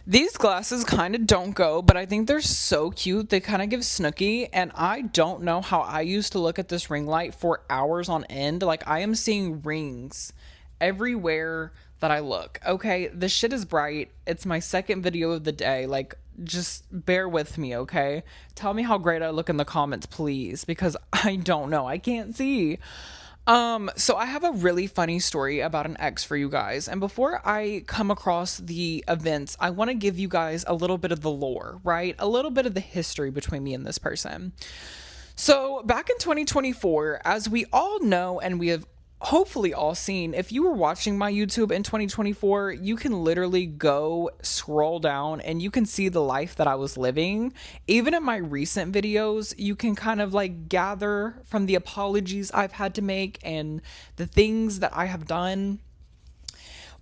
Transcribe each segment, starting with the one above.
These glasses kind of don't go, but I think they're so cute. They kind of give Snooky, and I don't know how I used to look at this ring light for hours on end. Like, I am seeing rings everywhere that I look. Okay, this shit is bright. It's my second video of the day. Like, just bear with me, okay? Tell me how great I look in the comments, please, because I don't know. I can't see. So I have a really funny story about an ex for you guys. And before I come across the events, I want to give you guys a little bit of the lore, right? A little bit of the history between me and this person. So back in 2024, as we all know, and we have hopefully all seen, if you were watching my YouTube in 2024, you can literally go scroll down and you can see the life that I was living. Even in my recent videos, you can kind of like gather from the apologies I've had to make and the things that I have done.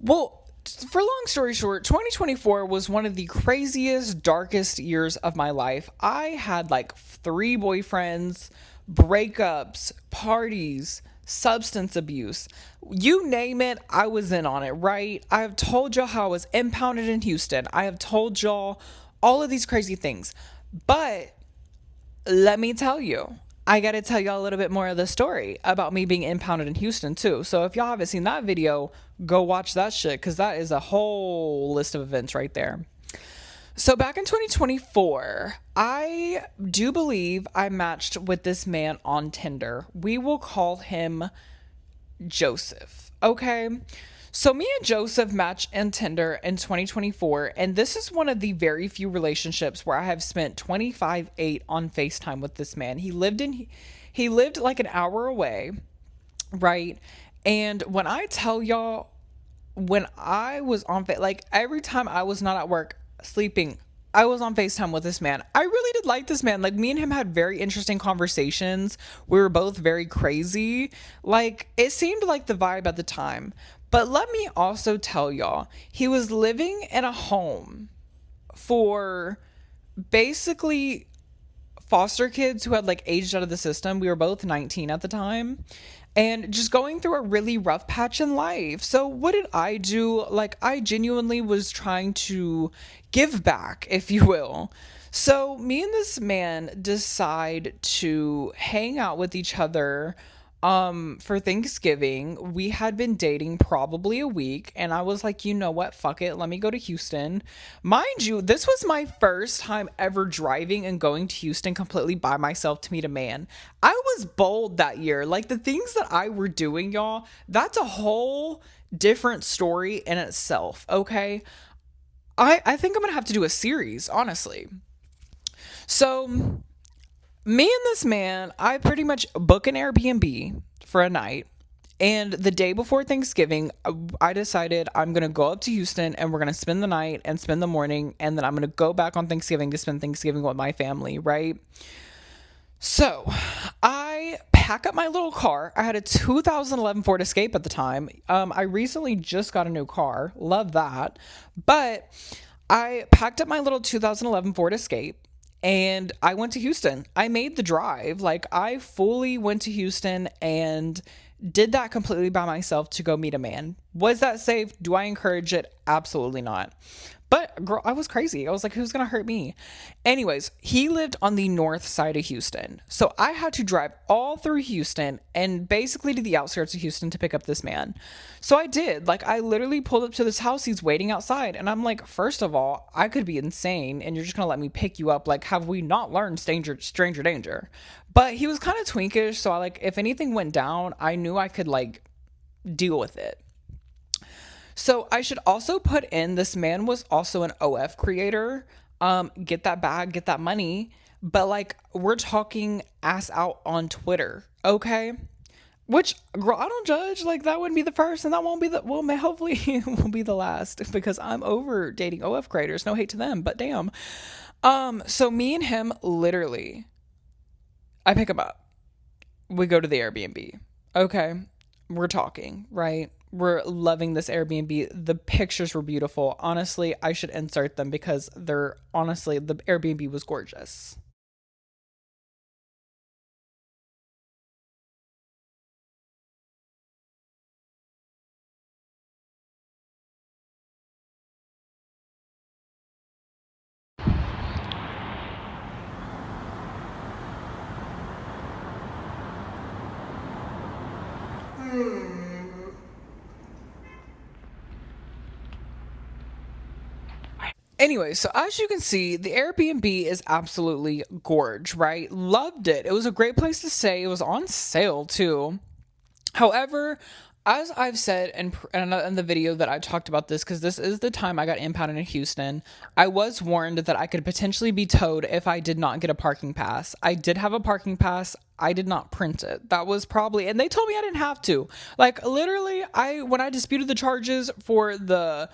Well, for long story short, 2024 was one of the craziest, darkest years of my life. I had like three boyfriends, breakups, parties, substance abuse. You name it, I was in on it, right? I have told y'all how I was impounded in Houston. I have told y'all all of these crazy things. But let me tell you, I got to tell y'all a little bit more of the story about me being impounded in Houston, too. So if y'all haven't seen that video, go watch that shit because that is a whole list of events right there. So back in 2024, I do believe I matched with this man on Tinder. We will call him Joseph. Okay. So me and Joseph matched in Tinder in 2024, and this is one of the very few relationships where I have spent 25/8 on FaceTime with this man. He lived like an hour away, right? And when I tell y'all, when I was on like every time I was not at work sleeping, I was on FaceTime with this man. I really did like this man. Like, me and him had very interesting conversations. We were both very crazy. Like, it seemed like the vibe at the time. But let me also tell y'all, he was living in a home for basically foster kids who had like aged out of the system. We were both 19 at the time and just going through a really rough patch in life. So what did I do? Like, I genuinely was trying to give back, if you will. So me and this man decide to hang out with each other for Thanksgiving. We had been dating probably a week, and I was like, you know what, fuck it, let me go to Houston. Mind you, this was my first time ever driving and going to Houston completely by myself to meet a man. I was bold that year. Like, the things that I were doing, y'all, that's a whole different story in itself. Okay, I think I'm gonna have to do a series, honestly. So me and this man, I pretty much book an Airbnb for a night. And the day before Thanksgiving, I decided I'm going to go up to Houston and we're going to spend the night and spend the morning. And then I'm going to go back on Thanksgiving to spend Thanksgiving with my family, right? So I pack up my little car. I had a 2011 Ford Escape at the time. I recently just got a new car. Love that. But I packed up my little 2011 Ford Escape and I went to Houston. I made the drive. Like, I fully went to Houston and did that completely by myself to go meet a man. Was that safe? Do I encourage it? Absolutely not. But girl, I was crazy. I was like, who's gonna hurt me? Anyways, he lived on the north side of Houston. So I had to drive all through Houston and basically to the outskirts of Houston to pick up this man. So I did. Like, I literally pulled up to this house. He's waiting outside. And I'm like, first of all, I could be insane and you're just gonna let me pick you up. Like, have we not learned stranger danger? But he was kind of twinkish. So I, like, if anything went down, I knew I could like deal with it. So I should also put in this man was also an OF creator. Get that bag, get that money. But like, we're talking ass out on Twitter, okay? Which, girl, I don't judge. Like, that wouldn't be the first, and that won't be the, well, hopefully it won't be the last, because I'm over dating OF creators. No hate to them, but damn. So me and him, literally, I pick him up. We go to the Airbnb. Okay. We're talking, right? We're loving this Airbnb. The pictures were beautiful. Honestly, I should insert them because they're honestly, the Airbnb was gorgeous. Anyway, so as you can see, the Airbnb is absolutely gorge, right? Loved it. It was a great place to stay. It was on sale too. However, as I've said in the video that I talked about this, because this is the time I got impounded in Houston, I was warned that I could potentially be towed if I did not get a parking pass. I did have a parking pass. I did not print it. That was probably, and they told me I didn't have to. Like literally, when I disputed the charges for the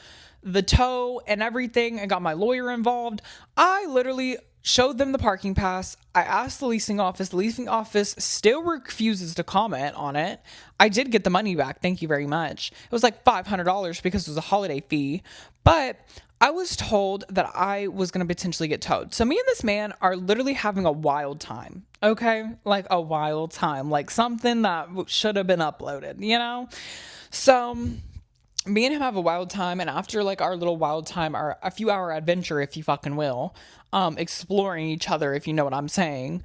tow and everything and got my lawyer involved, I literally showed them the parking pass. I asked the leasing office. The leasing office still refuses to comment on it. I did get the money back. Thank you very much. It was like $500 because it was a holiday fee. But I was told that I was going to potentially get towed. So me and this man are literally having a wild time. Okay? Like a wild time. Like something that should have been uploaded, you know? So me and him have a wild time, and after like our little wild time, our a few hour adventure, if you fucking will, exploring each other, if you know what I'm saying,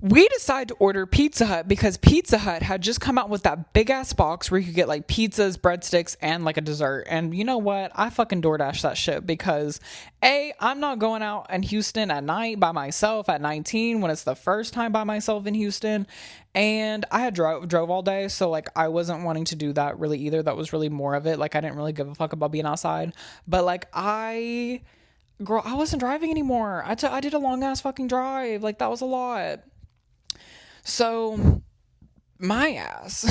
we decide to order Pizza Hut because Pizza Hut had just come out with that big ass box where you could get like pizzas, breadsticks, and like a dessert. And you know what? I fucking DoorDash that shit because I'm not going out in Houston at night by myself at 19 when it's the first time by myself in Houston. And I had drove all day, so like I wasn't wanting to do that really either. That was really more of it. Like I didn't really give a fuck about being outside. But like girl, I wasn't driving anymore. I did a long ass fucking drive. Like that was a lot. So, my ass.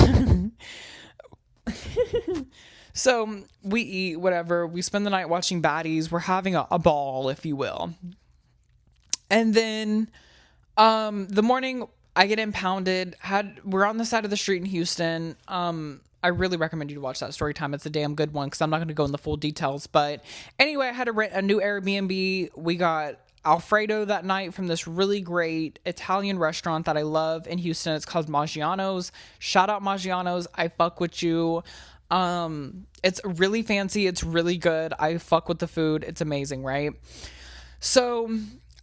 So, we eat, whatever. We spend the night watching baddies. We're having a ball, if you will. And then, the morning I get impounded. We're on the side of the street in Houston. I really recommend you to watch that story time. It's a damn good one because I'm not going to go in the full details. But anyway, I had to rent a new Airbnb. We got Alfredo that night from this really great Italian restaurant that I love in Houston. It's called Maggiano's. Shout out Maggiano's. I fuck with you. It's really fancy. It's really good. I fuck with the food. It's amazing, right? So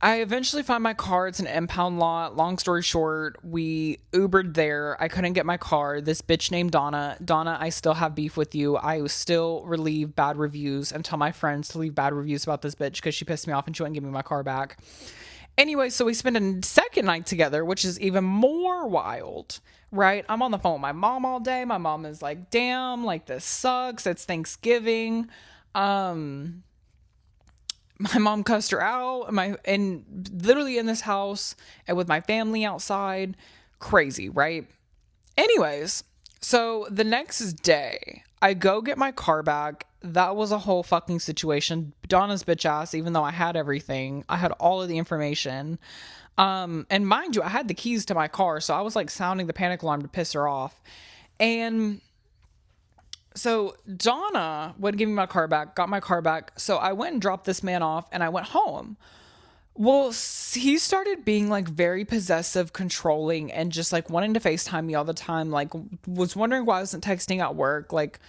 I eventually found my car. It's an impound lot. Long story short, we Ubered there. I couldn't get my car. This bitch named Donna. Donna, I still have beef with you. I still relieve bad reviews and tell my friends to leave bad reviews about this bitch because she pissed me off and she wouldn't give me my car back. Anyway, so we spent a second night together, which is even more wild, right? I'm on the phone with my mom all day. My mom is like, damn, like this sucks. It's Thanksgiving. My mom cussed her out, and literally in this house and with my family outside. Crazy, right? Anyways, so the next day I go get my car back. That was a whole fucking situation. Donna's bitch ass, even though I had everything, I had all of the information. And mind you, I had the keys to my car, so I was like sounding the panic alarm to piss her off. And so Donna would give me my car back, got my car back. So I went and dropped this man off and I went home. Well, he started being like very possessive, controlling, and just like wanting to FaceTime me all the time. Like, was wondering why I wasn't texting at work. Like,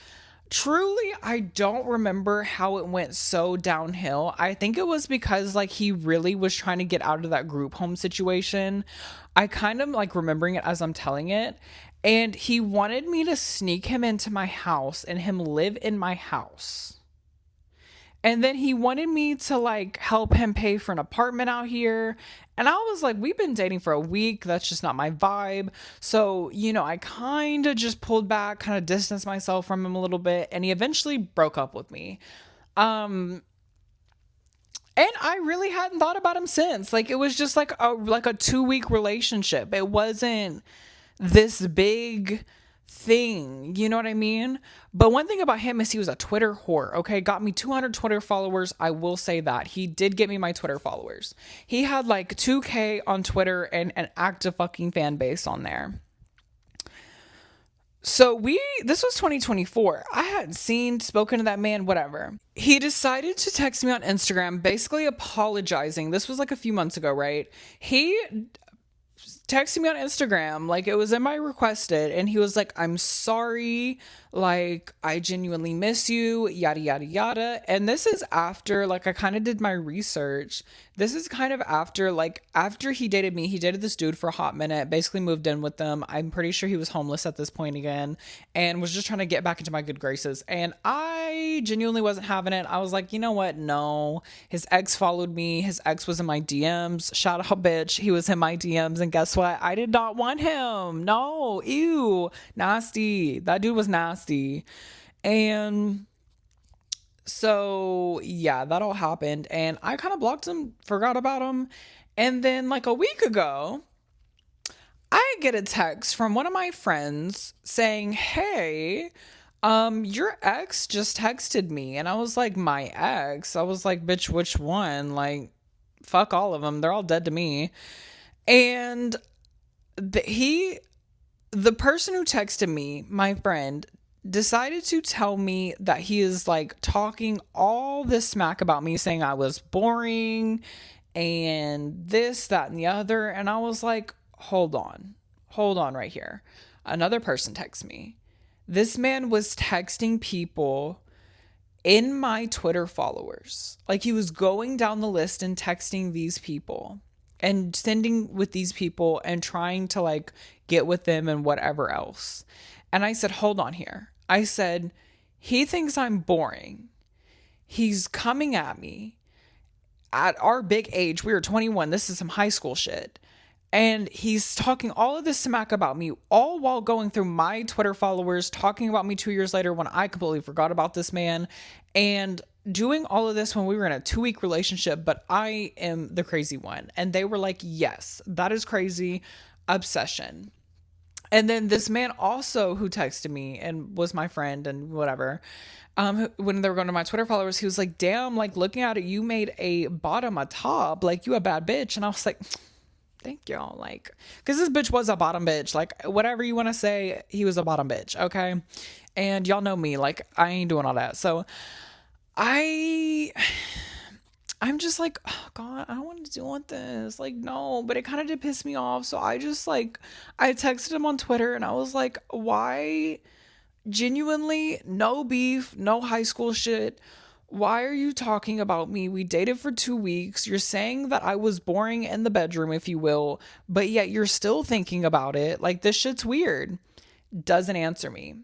truly, I don't remember how it went so downhill. I think it was because like he really was trying to get out of that group home situation. I kind of like remembering it as I'm telling it. And he wanted me to sneak him into my house and him live in my house. And then he wanted me to like help him pay for an apartment out here. And I was like, we've been dating for a week. That's just not my vibe. So, I kind of just pulled back, kind of distanced myself from him a little bit. And he eventually broke up with me. And I really hadn't thought about him since. Like, it was just like a 2-week relationship. It wasn't this big thing, you know what I mean? But one thing about him is he was a Twitter whore. Okay, got me 200 Twitter followers. I will say that he did get me my Twitter followers. He had like 2K on Twitter and an active fucking fan base on there. So this was 2024. I hadn't spoken to that man, whatever. He decided to text me on Instagram, basically apologizing. This was like a few months ago, right? He texting me on Instagram, like it was in my requested, and he was like, I'm sorry, like I genuinely miss you, yada yada yada. And this is after like I kind of did my research. This is kind of after like after he dated me, he dated this dude for a hot minute, basically moved in with them. I'm pretty sure he was homeless at this point again and was just trying to get back into my good graces. And I genuinely wasn't having it. I was like, you know what? No. His ex followed me. His ex was in my DMs. Shout out, bitch. He was in my DMs. And guess what? I did not want him. No. Ew. Nasty. That dude was nasty. And so, yeah, that all happened. And I kind of blocked him, forgot about him. And then, like a week ago, I get a text from one of my friends saying, hey, your ex just texted me. And I was like, my ex? I was like, bitch, which one? Like, fuck all of them. They're all dead to me. And the person who texted me, my friend, decided to tell me that he is like talking all this smack about me, saying I was boring and this, that, and the other. And I was like, hold on right here. Another person texts me. This man was texting people in my Twitter followers. Like he was going down the list and texting these people and sending with these people and trying to like get with them and whatever else. And I said, hold on here. I said, he thinks I'm boring. He's coming at me at our big age. We were 21. This is some high school shit. And he's talking all of this smack about me, all while going through my Twitter followers, talking about me 2 years later when I completely forgot about this man, and doing all of this when we were in a 2-week relationship. But I am the crazy one. And they were like, yes, that is crazy. Obsession. And then this man also who texted me and was my friend and whatever, when they were going to my Twitter followers, he was like, damn, like looking at it, you made a bottom a top, like you a bad bitch. And I was like, thank y'all. Like, because this bitch was a bottom bitch. Like, whatever you want to say, he was a bottom bitch. Okay. And y'all know me. Like, I ain't doing all that. So I'm just like, oh God, I don't want to deal with this. Like, no, but it kind of did piss me off. So I just like, I texted him on Twitter and I was like, why? Genuinely, no beef, no high school shit. Why are you talking about me? We dated for 2 weeks. You're saying that I was boring in the bedroom, if you will, but yet you're still thinking about it. Like, this shit's weird. Doesn't answer me.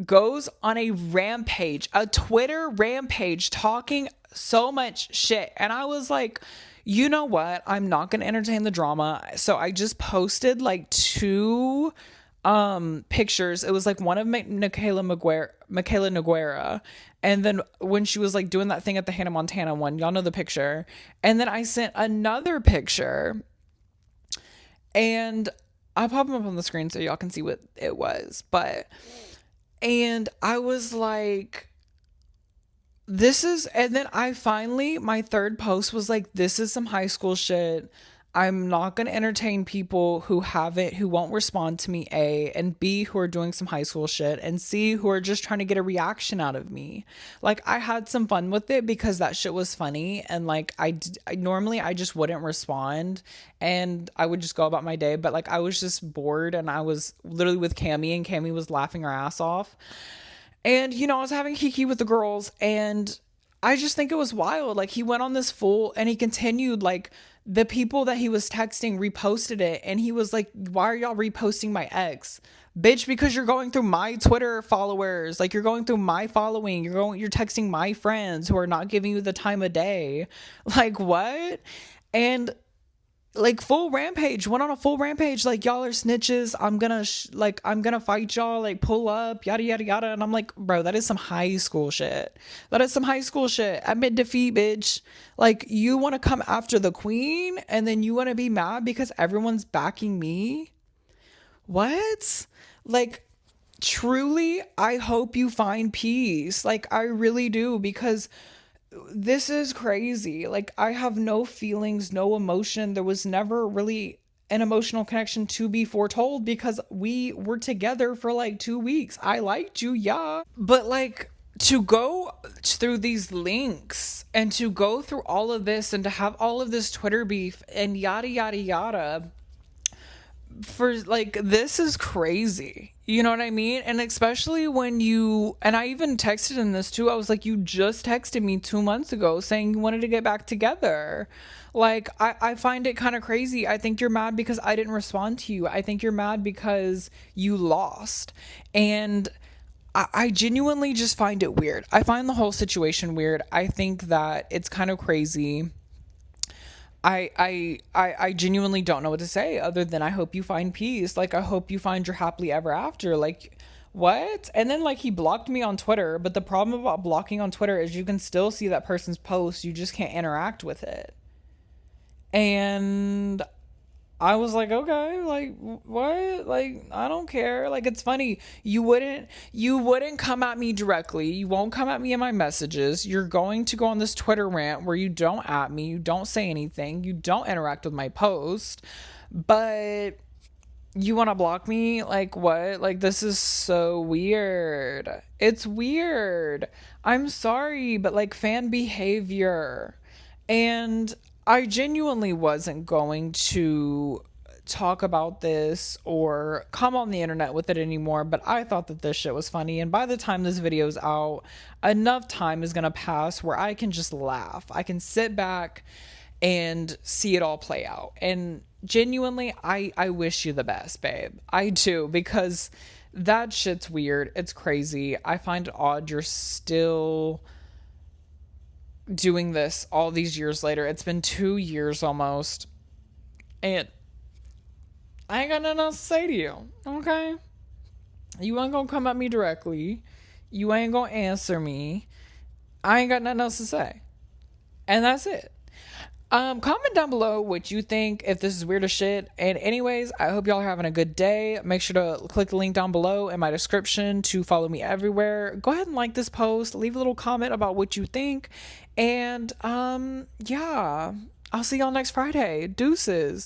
Goes on a rampage, a Twitter rampage, talking so much shit. And I was like, you know what? I'm not going to entertain the drama. So I just posted like two pictures. It was like one of Michaela Noguera, and then when she was like doing that thing at the Hannah Montana one, y'all know the picture. And then I sent another picture, and I'll pop them up on the screen so y'all can see what it was. And I was like, this is, and then I finally, my third post was like, this is some high school shit. I'm not going to entertain people who won't respond to me, A, and B, who are doing some high school shit, and C, who are just trying to get a reaction out of me. Like, I had some fun with it because that shit was funny, and like, I normally I just wouldn't respond, and I would just go about my day, but like, I was just bored, and I was literally with Cammy, and Cammy was laughing her ass off. And, you know, I was having kiki with the girls, and I just think it was wild. Like, he went on this full, and he continued, like, the people that he was texting reposted it, and he was like, why are y'all reposting my ex? Bitch, because you're going through my Twitter followers. Like, you're going through my following. You're texting my friends who are not giving you the time of day. Like, what? And like, full rampage, went on a full rampage, like, y'all are snitches, I'm gonna fight y'all, like, pull up, yada yada yada. And I'm like, bro, that is some high school shit. That is some high school shit. Admit defeat, bitch. Like, you want to come after the queen and then you want to be mad because everyone's backing me? What? Like, truly, I hope you find peace. Like, I really do, because this is crazy. Like, I have no feelings, no emotion. There was never really an emotional connection to be foretold because we were together for like 2 weeks. I liked you, yeah. But like, to go through these links and to go through all of this and to have all of this Twitter beef and yada yada yada, for like this is crazy. You know what I mean? And especially when you and I even texted him this too. I was like, you just texted me 2 months ago saying you wanted to get back together. Like I find it kind of crazy. I think you're mad because I didn't respond to you. I think you're mad because you lost. And I genuinely just find it weird. I find the whole situation weird. I think that it's kind of crazy. I genuinely don't know what to say other than I hope you find peace. Like I hope you find your happily ever after. Like what? And then like he blocked me on Twitter, but the problem about blocking on Twitter is you can still see that person's post, you just can't interact with it. And I was like, okay, like what? Like I don't care. Like it's funny. You wouldn't come at me directly. You won't come at me in my messages. You're going to go on this Twitter rant where you don't at me, you don't say anything, you don't interact with my post. But you want to block me? Like what? Like this is so weird. It's weird. I'm sorry, but like fan behavior. And I genuinely wasn't going to talk about this or come on the internet with it anymore, but I thought that this shit was funny. And by the time this video's out, enough time is going to pass where I can just laugh. I can sit back and see it all play out. And genuinely, I wish you the best, babe. I do, because that shit's weird. It's crazy. I find it odd you're still doing this all these years later. It's been 2 years almost. And I ain't got nothing else to say to you. Okay? You ain't gonna come at me directly. You ain't gonna answer me. I ain't got nothing else to say. And that's it. Comment down below what you think, if this is weird as shit. And anyways, I hope y'all are having a good day. Make sure to click the link down below in my description to follow me everywhere. Go ahead and like this post, leave a little comment about what you think. And yeah, I'll see y'all next Friday. Deuces.